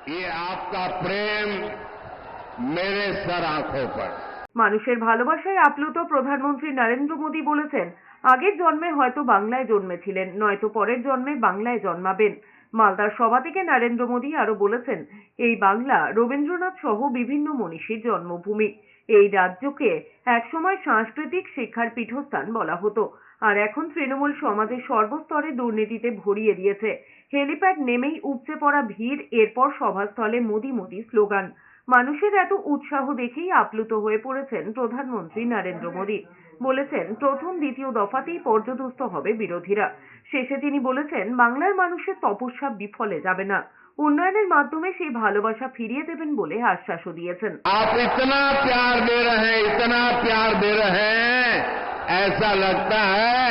ये आपका प्रेम मेरे सर आंखों पर। মানুষের ভালোবাসায় আপ্লুত প্রধানমন্ত্রী নরেন্দ্র মোদী বলেছেন, আগের জন্মে হয়তো বাংলায় জন্মেছিলেন, নয়তো পরের জন্মে বাংলায় জন্মাবেন। মালদার সভা থেকে নরেন্দ্র মোদী আরো বলেছেন, এই বাংলা রবীন্দ্রনাথ সহ বিভিন্ন মনীষীর জন্মভূমি। এই রাজ্যকে একসময় সাংস্কৃতিক শিক্ষার পীঠস্থান বলা হতো, আর এখন তৃণমূল সমাজের সর্বস্তরে দুর্নীতিতে ভরিয়ে দিয়েছে। হেলিপ্যাড নেমেই উপচে পড়া ভিড়, এরপর সভাস্থলে মোদি মোদি স্লোগান। মানুষের এত উৎসাহ দেখেই আপ্লুত হয়ে পড়েছেন প্রধানমন্ত্রী নরেন্দ্র মোদী। বলেছেন, প্রথম দ্বিতীয় দফাতেই পর্যদস্ত হবে বিরোধীরা। শেষে তিনি বলেছেন, বাংলার মানুষের তপস্যা বিফলে যাবে না, উন্নয়নের মাধ্যমে সেই ভালোবাসা ফিরিয়ে দেবেন বলে আশ্বাসও দিয়েছেন। आप इतना प्यार दे रहे हैं, इतना प्यार दे रहे हैं, ऐसा लगता है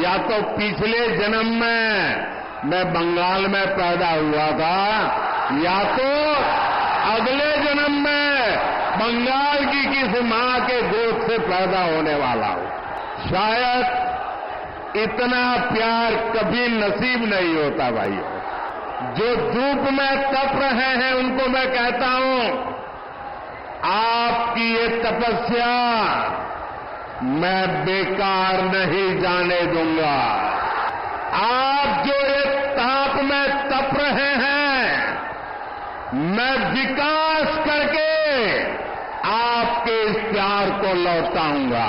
या तो पिछले जन्म में मैं बंगाल में पैदा हुआ था, या तो अगले जन्म में बंगाल की किसी मां के गोद से पैदा होने वाला हूं। शायद इतना प्यार कभी नसीब नहीं होता भाइयों। जो धूप में तप रहे हैं उनको मैं कहता हूं, आपकी ये तपस्या मैं बेकार नहीं जाने दूंगा। आप जो ये ताप में तप रहे हैं, मैं विकास करके आपके इस प्यार को लौटाऊंगा।